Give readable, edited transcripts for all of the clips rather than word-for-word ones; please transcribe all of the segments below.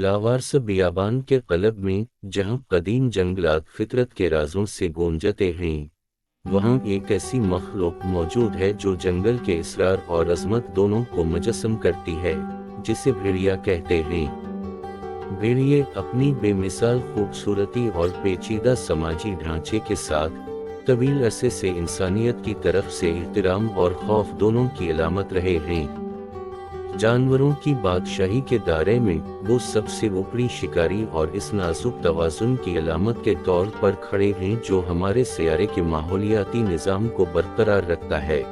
लावारस बियाबान के क़ल्ब में, जहाँ कदीम जंगलात फितरत के राजों से गूंजते हैं, वहाँ एक ऐसी मखलूक मौजूद है जो जंगल के इसरार और अज़मत दोनों को मुजस्सम करती है, जिसे भेड़िया कहते हैं। भेड़िए अपनी बेमिसाल खूबसूरती और पेचीदा समाजी ढांचे के साथ तवील अरसे से इंसानियत की तरफ से एहतराम और खौफ दोनों की अलामत रहे हैं। जानवरों की बादशाही के दायरे में वो सबसे ऊपरी शिकारी और इस नाजुक तवाज़ुन की अलामत के तौर पर खड़े हैं जो हमारे सैयारे के माहौलियाती निज़ाम को बरकरार रखता है।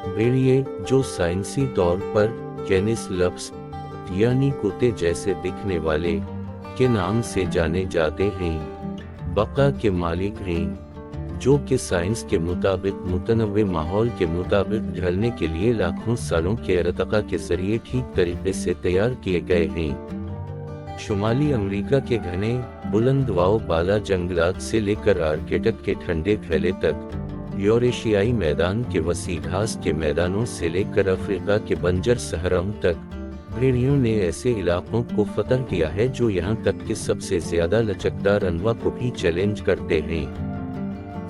भेड़िए, जो साइंसी तौर पर कैनिस लप्स यानी कुत्ते जैसे दिखने वाले के नाम से जाने जाते हैं, बका के मालिक हैं, जो कि साइंस के मुताबिक मुतनव्वे माहौल के मुताबिक ढलने के लिए लाखों सालों के इर्तिका के जरिए ठीक तरीके से तैयार किए गए हैं। शुमाली अमेरिका के घने बुलंद वाव बाला जंगलात से लेकर आर्कटिक के ठंडे फैले तक, यूरेशियाई मैदान के वसी घास के मैदानों से लेकर अफ्रीका के बंजर सहराओं तक, भेड़ियों ने ऐसे इलाकों को फतह किया है जो यहाँ तक कि सबसे ज्यादा लचकदार अनवा को भी चैलेंज करते हैं।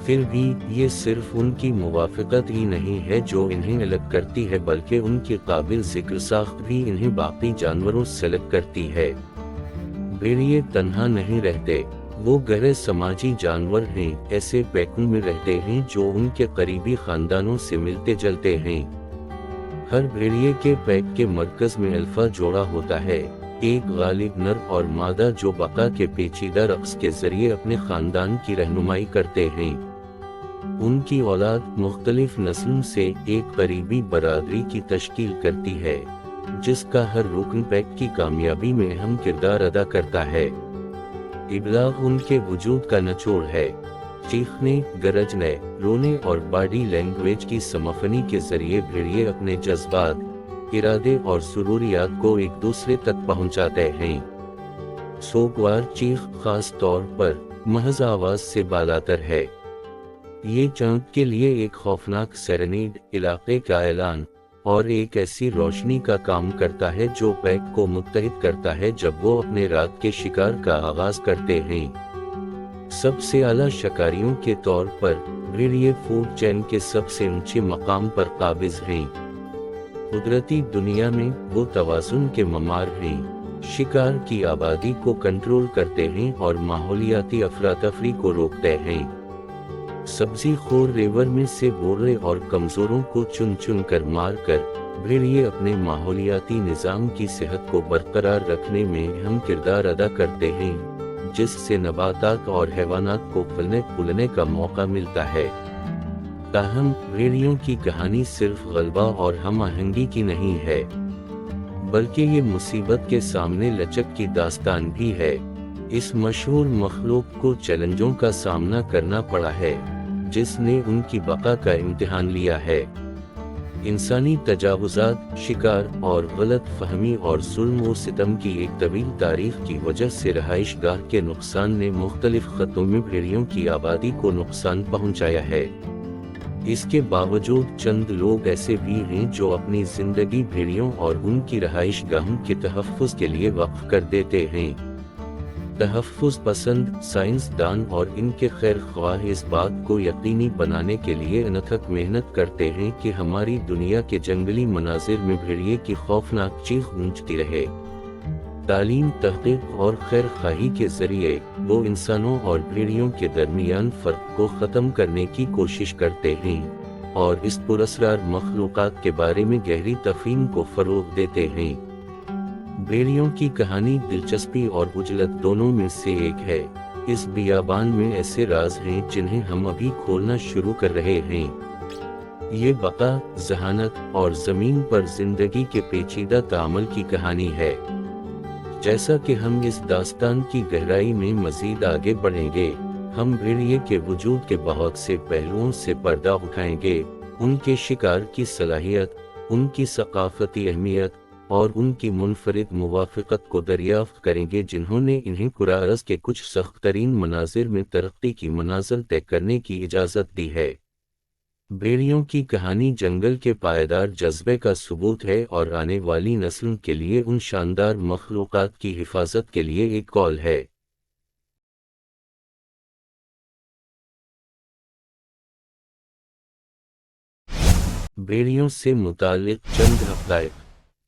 फिर भी ये सिर्फ उनकी मुवाफ़क़त ही नहीं है जो इन्हें अलग करती है, बल्कि उनकी काबिल ज़िक्र साख्त भी इन्हें बाकी जानवरों से अलग करती है। भेड़िए तन्हा नहीं रहते, वो गहरे समाजी जानवर हैं, ऐसे पैकों में रहते हैं जो उनके करीबी खानदानों से मिलते जलते हैं। हर भेड़िए के पैक के मरकज में अल्फा जोड़ा होता है, एक गालिब नर और मादा जो बका के पेचीदा रक्स के जरिए अपने खानदान की रहनुमाई करते हैं। उनकी औलाद मुख्तलिफ नस्लों से एक करीबी बरादरी की तश्कील करती है, जिसका हर रुकन पैक की कामयाबी में अहम किरदार अदा करता है। इबलाग उनके वजूद का निचोड़ है। चीखने, गरजने, रोने और बॉडी लैंग्वेज की समफनी के जरिए भेड़िए अपने जज्बात, इरादे और सुरूरियात को एक दूसरे तक पहुंचाते हैं। सोगवार चीख खास तौर पर महज आवाज से बालातर है। ये चांद के लिए एक खौफनाक सेरेनीड, इलाके का ऐलान और एक ऐसी रोशनी का काम करता है जो पैक को मुत्तहिद करता है जब वो अपने रात के शिकार का आगाज करते हैं। सबसे आला शिकारियों के तौर पर भेड़िए फूड चेन के सबसे ऊंचे मकाम पर काबिज हैं। कुदरती दुनिया में वो तवाज़ुन के ममार हैं, शिकार की आबादी को कंट्रोल करते हैं और माहौलियाती अफरातफरी को रोकते हैं। सब्जी खोर रेवर में से बोरे और कमजोरों को चुन चुन कर मार कर भेड़िए अपने माहौलियाती निज़ाम की सेहत को बरकरार रखने में अहम किरदार अदा करते हैं, जिससे नबातात और हैवानात को फलने फूलने का मौका मिलता है। ताहम भेड़ियों की कहानी सिर्फ गलबा और हम आहंगी की नहीं है, बल्कि ये मुसीबत के सामने लचक की दास्तान भी है। इस मशहूर मखलूक को चैलेंजों का सामना करना पड़ा है, जिसने उनकी बका का इम्तिहान लिया है। इंसानी तजावुज़ात, शिकार और गलत फहमी और जुल्म व सितम की एक तवील तारीख की वजह से रहाइश गाह के नुकसान ने मुख्तलिफ खत्ों में भेड़ियों की आबादी को नुकसान पहुंचाया है। इसके बावजूद चंद लोग ऐसे भी हैं जो अपनी जिंदगी भेड़ियों और उनकी रहाइश गाहों के तहफ़्फ़ुज़ के लिए वक्फ कर देते हैं। तहफ़्फ़ुज़ पसंद साइंसदान और इनके खैर ख्वाह इस बात को यकीनी बनाने के लिए अनथक मेहनत करते हैं कि हमारी दुनिया के जंगली मनाजिर में भेड़िए की खौफनाक चीख गूंजती रहे। तालीम, तहक़ीक़ और खैर खाही के जरिए वो इंसानों और भेड़ियों के दरमियान फ़र्क को ख़त्म करने की कोशिश करते हैं और इस पुरअसरार मखलूक़ात के बारे में गहरी तफ़हीम को फ़रोग़ देते हैं। भेड़ियों की कहानी दिलचस्पी और उजलत दोनों में से एक है। इस बियाबान में ऐसे राज हैं जिन्हें हम अभी खोलना शुरू कर रहे हैं। ये बका, जहानत और ज़मीन पर जिंदगी के पेचीदा ताअम्मुल की कहानी है। जैसा कि हम इस दास्तान की गहराई में मज़ीद आगे बढ़ेंगे, हम भेड़िए के वजूद के बहुत से पहलुओं से पर्दा उठाएंगे, उनके शिकार की सलाहियत, उनकी सकाफती अहमियत और उनकी मुनफरिद मुवाफ़क़त को दरियाफ्त करेंगे जिन्होंने इन्हें कुरारस के कुछ सख्त तरीन मनाजिर में तरक्की की मनाज़िल तय करने की इजाज़त दी है। भेड़ियों की कहानी जंगल के पायदार जज्बे का सबूत है और आने वाली नस्ल के लिए उन शानदार मखलूक़ात की हिफाजत के लिए एक कॉल है। भेड़ियों से मुताल्लिक़ चंद हक़ाइक़।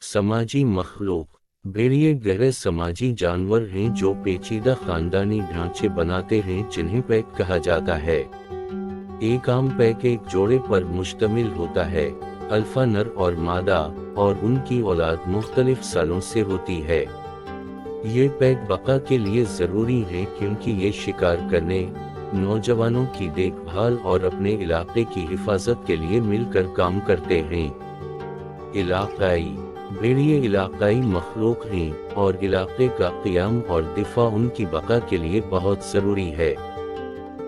समाजी मखलूक। भेड़िए गहरे समाजी जानवर हैं जो पेचीदा ख़ानदानी ढांचे बनाते हैं जिन्हें पैक कहा जाता है। एक आम पैक एक जोड़े पर मुश्तमिल होता है, अल्फा नर और मादा, और उनकी औलाद मुख्तलिफ सालों से होती है। ये पैक बका के लिए ज़रूरी है क्योंकि ये शिकार करने, नौजवानों की देखभाल और अपने इलाके की हिफाजत के लिए मिलकर काम करते हैं। इलाक़ाई। भेड़िए इलाक़ाई मखलूक हैं और इलाके का क़याम और दिफा उनकी बका के लिए बहुत ज़रूरी है।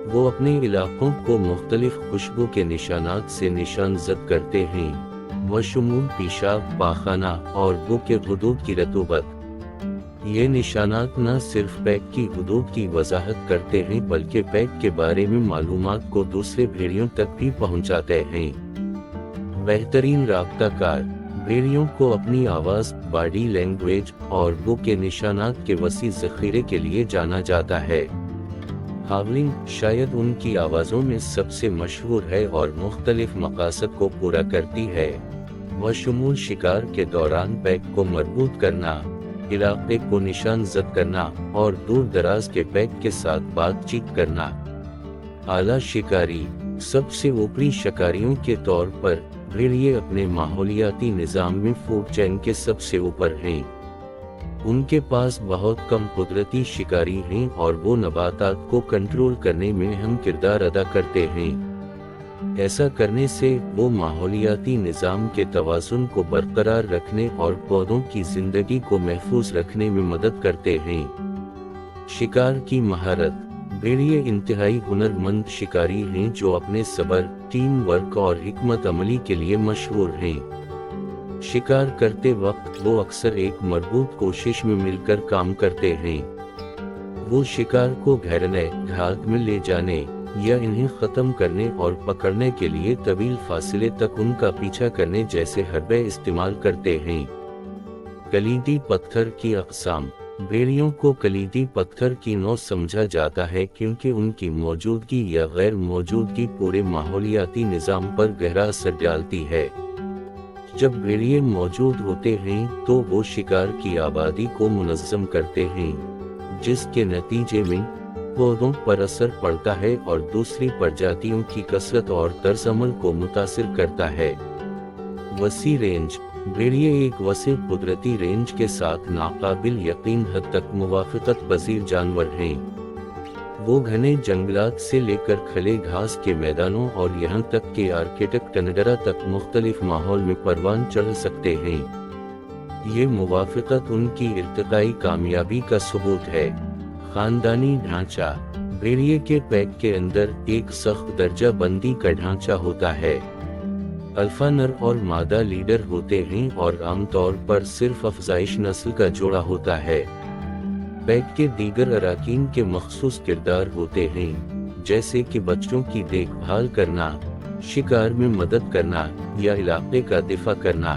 वो अपने इलाकों को मुख्तलिफ खुशबू के निशानात से निशानजद करते हैं, बशमूल पेशाब, पाखाना और बू के हुदूद की रतूबत। ये निशानात न सिर्फ पैक की हुदूद की वजाहत करते हैं बल्कि पैक के बारे में मालूमात को दूसरे भेड़ियों तक भी पहुंचाते हैं। बेहतरीन राब्ताकार। भेड़ियों को अपनी आवाज़, बॉडी लैंग्वेज और बू के निशानात के वसी ज़ख़ीरे के लिए जाना जाता है। हावलिंग शायद उनकी आवाज़ों में सबसे मशहूर है और मुख्तलिफ मकासद को पूरा करती है, बशमूल शिकार के दौरान पैक को मजबूत करना, इलाके को निशानजद करना और दूर दराज के पैक के साथ बातचीत करना। आला शिकारी। सबसे ऊपरी शिकारियों के तौर पर भेड़िए अपने माहौलियाती निज़ाम में फूड चेन के सबसे ऊपर हैं। उनके पास बहुत कम कुदरती शिकारी हैं और वो नबातात को कंट्रोल करने में अहम किरदार अदा करते हैं। ऐसा करने से वो माहौलियाती निज़ाम के तवाज़ुन को बरकरार रखने और पौधों की ज़िंदगी को महफूज रखने में मदद करते हैं। शिकार की महारत। भेड़िए इंतहाई हुनरमंद शिकारी हैं जो अपने सब्र, टीम वर्क और हिकमत अमली के लिए मशहूर हैं। शिकार करते वक्त वो अक्सर एक मजबूत कोशिश में मिलकर काम करते हैं। वो शिकार को घेरने, घात में ले जाने या इन्हें ख़त्म करने और पकड़ने के लिए तवील फासले तक उनका पीछा करने जैसे हरबे इस्तेमाल करते हैं। कलीदी पत्थर की अक़साम। भेड़ियों को कलीदी पत्थर की नौ समझा जाता है क्योंकि उनकी मौजूदगी या गैर मौजूदगी पूरे माहौलियाती निज़ाम पर गहरा असर डालती है। जब भेड़िए मौजूद होते हैं तो वो शिकार की आबादी को मुनज़्ज़म करते हैं, जिसके नतीजे में पौधों पर असर पड़ता है और दूसरी प्रजातियों की कसरत और तर्ज़अमल को मुतासिर करता है। वसी रेंज। भेड़िए एक वसी कुदरती रेंज के साथ नाकाबिल यकीन हद तक मुवाफ़क़त पज़ीर जानवर हैं। वो घने जंगलात से लेकर खले घास के मैदानों और यहाँ तक कि आर्कटिक टंडरा तक मुख्तलिफ माहौल में परवान चढ़ सकते हैं। ये मुवाफ़क़त उनकी इर्तिकाई कामयाबी का सबूत है। ख़ानदानी ढांचा। भेड़िए के पैक के अंदर एक सख्त दर्जा बंदी का ढांचा होता है। अल्फा नर और मादा लीडर होते हैं और आमतौर पर सिर्फ अफ़ज़ाइश नस्ल का जोड़ा होता है। पैक के दीगर अराकीन के मखसूस किरदार होते हैं, जैसे कि बच्चों की देखभाल करना, शिकार में मदद करना या इलाके का दिफा करना।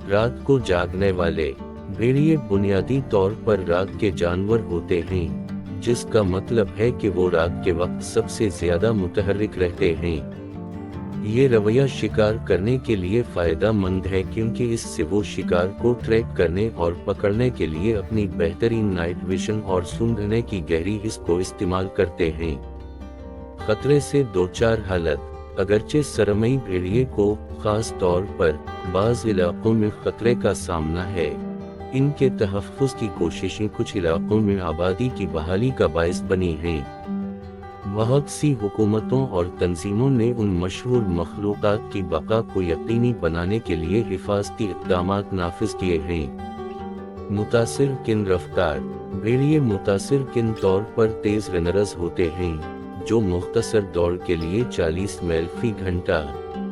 रात को जागने वाले। भेड़िए बुनियादी तौर पर रात के जानवर होते हैं, जिसका मतलब है कि वो रात के वक्त सबसे ज्यादा मुतहर्रिक रहते हैं। ये रवैया शिकार करने के लिए फ़ायदा मंद है क्योंकि इससे वो शिकार को ट्रैक करने और पकड़ने के लिए अपनी बेहतरीन नाइट विजन और सूंघने की गहरी हिस को इस्तेमाल करते हैं। खतरे से दो चार हालत। अगरचे सरमई भेड़िए को खास तौर पर बाज़ इलाकों में खतरे का सामना है, इनके तहफ़्फ़ुज़ की कोशिशें कुछ इलाकों में आबादी की बहाली का बाइस बनी हैं। बहुत सी हुकूमतों और तंजीमों ने उन मशहूर मखलूक़ात की बका को यकीनी बनाने के लिए हिफाजती इक़दामात नाफिज किए हैं। मुतासिर किन रफ्तार। भेड़िए मुतासिर किन तौर पर तेज़ रनर्स होते हैं, जो मुख्तसर दौड़ के लिए 40 मील फी घंटा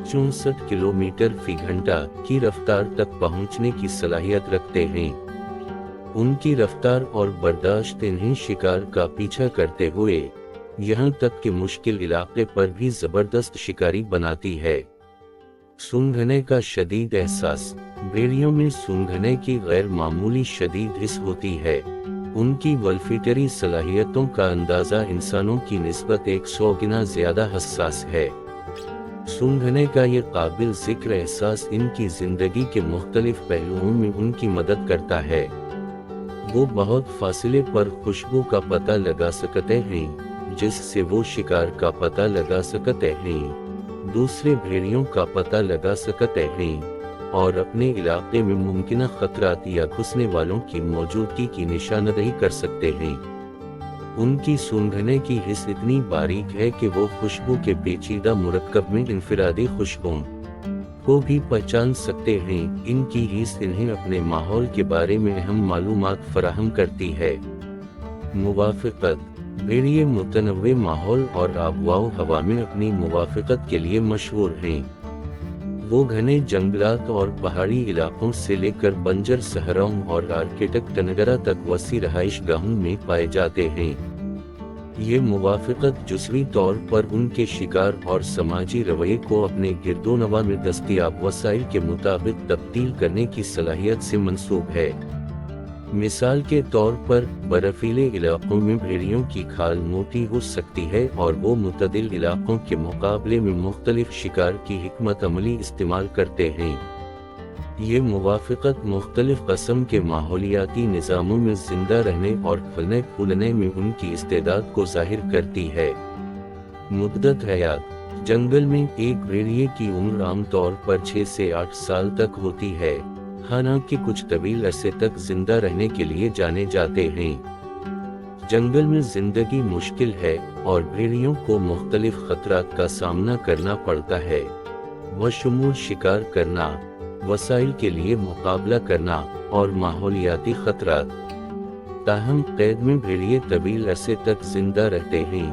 64 किलोमीटर फी घंटा की रफ्तार तक पहुंचने की सलाहियत रखते हैं। उनकी रफ्तार और बर्दाश्त इन्हें शिकार का पीछा करते हुए یہاں تک کہ مشکل علاقے پر بھی زبردست شکاری بناتی ہے۔ سونگھنے کا شدید احساس۔ بھیڑیوں میں سونگھنے کی غیر معمولی شدید حس ہوتی ہے۔ ان کی ولفیٹری صلاحیتوں کا اندازہ انسانوں کی نسبت 100 گنا زیادہ حساس ہے۔ سونگھنے کا یہ قابل ذکر احساس ان کی زندگی کے مختلف پہلوؤں میں ان کی مدد کرتا ہے۔ وہ بہت فاصلے پر خوشبو کا پتہ لگا سکتے ہیں، جس سے وہ شکار کا پتہ لگا سکتے ہیں، دوسرے بھیڑیوں کا پتہ لگا سکتے ہیں، اور اپنے علاقے میں ممکنہ خطرات یا گھسنے والوں کی موجودگی کی نشاندہی کر سکتے ہیں۔ ان کی سونگھنے کی حس اتنی باریک ہے کہ وہ خوشبو کے پیچیدہ مرکب میں انفرادی خوشبوؤں کو بھی پہچان سکتے ہیں۔ ان کی حس انہیں اپنے ماحول کے بارے میں اہم معلومات فراہم کرتی ہے۔ موافقت۔ بھیڑیے متنوع ماحول اور آب و ہوا میں اپنی موافقت کے لیے مشہور ہیں۔ وہ گھنے جنگلات اور پہاڑی علاقوں سے لے کر بنجر صحراؤں اور آرکٹک ٹنڈرا تک وسیع رہائش گاہوں میں پائے جاتے ہیں۔ یہ موافقت جزوی طور پر ان کے شکار اور سماجی رویے کو اپنے گرد و نواح میں دستیاب وسائل کے مطابق تبدیل کرنے کی صلاحیت سے منسوب ہے۔ مثال کے طور پر برفیلے علاقوں میں بھیڑیوں کی کھال موٹی ہو سکتی ہے اور وہ معتدل علاقوں کے مقابلے میں مختلف شکار کی حکمت عملی استعمال کرتے ہیں۔ یہ موافقت مختلف قسم کے ماحولیاتی نظاموں میں زندہ رہنے اور پھلنے پھولنے میں ان کی استعداد کو ظاہر کرتی ہے۔ مدت حیات۔ جنگل میں ایک بھیڑیے کی عمر عام طور پر 6 سے 8 سال تک ہوتی ہے، حالانکہ کچھ طویل عرصے تک زندہ رہنے کے لیے جانے جاتے ہیں۔ جنگل میں زندگی مشکل ہے اور بھیڑیوں کو مختلف خطرات کا سامنا کرنا پڑتا ہے، بشمول شکار کرنا، وسائل کے لیے مقابلہ کرنا، اور ماحولیاتی خطرات۔ تاہم قید میں بھیڑیے طویل عرصے تک زندہ رہتے ہیں،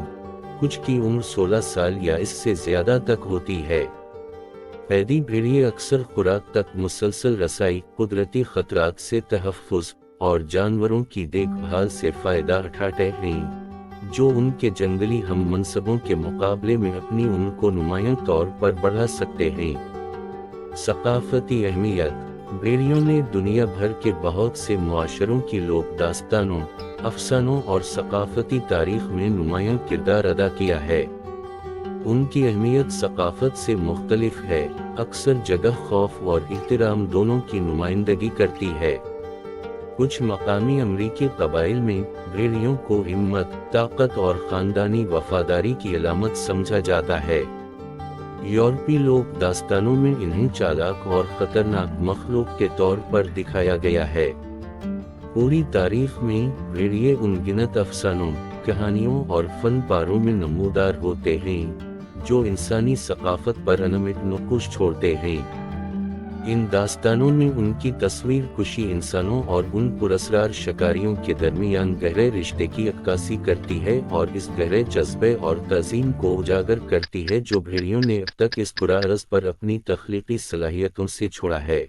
کچھ کی عمر 16 سال یا اس سے زیادہ تک ہوتی ہے۔ قیدی بھیڑیے اکثر خوراک تک مسلسل رسائی، قدرتی خطرات سے تحفظ، اور جانوروں کی دیکھ بھال سے فائدہ اٹھاتے ہیں، جو ان کے جنگلی ہم منصبوں کے مقابلے میں اپنی عمر کو نمایاں طور پر بڑھا سکتے ہیں۔ ثقافتی اہمیت۔ بھیڑیوں نے دنیا بھر کے بہت سے معاشروں کی لوک داستانوں، افسانوں اور ثقافتی تاریخ میں نمایاں کردار ادا کیا ہے۔ ان کی اہمیت ثقافت سے مختلف ہے، اکثر جگہ خوف اور احترام دونوں کی نمائندگی کرتی ہے۔ کچھ مقامی امریکی قبائل میں بھیڑیوں کو ہمت، طاقت اور خاندانی وفاداری کی علامت سمجھا جاتا ہے۔ یورپی لوک داستانوں میں انہیں چالاک اور خطرناک مخلوق کے طور پر دکھایا گیا ہے۔ پوری تاریخ میں بھیڑیے ان گنت افسانوں، کہانیوں اور فن پاروں میں نمودار ہوتے ہیں جو انسانی ثقافت پر انمٹ نقوش چھوڑتے ہیں۔ ان داستانوں میں ان کی تصویر کشی انسانوں اور ان پراسرار شکاریوں کے درمیان گہرے رشتے کی عکاسی کرتی ہے اور اس گہرے جذبے اور تعظیم کو اجاگر کرتی ہے جو بھیڑیوں نے اب تک اس پرا عرض پر اپنی تخلیقی صلاحیتوں سے چھوڑا ہے۔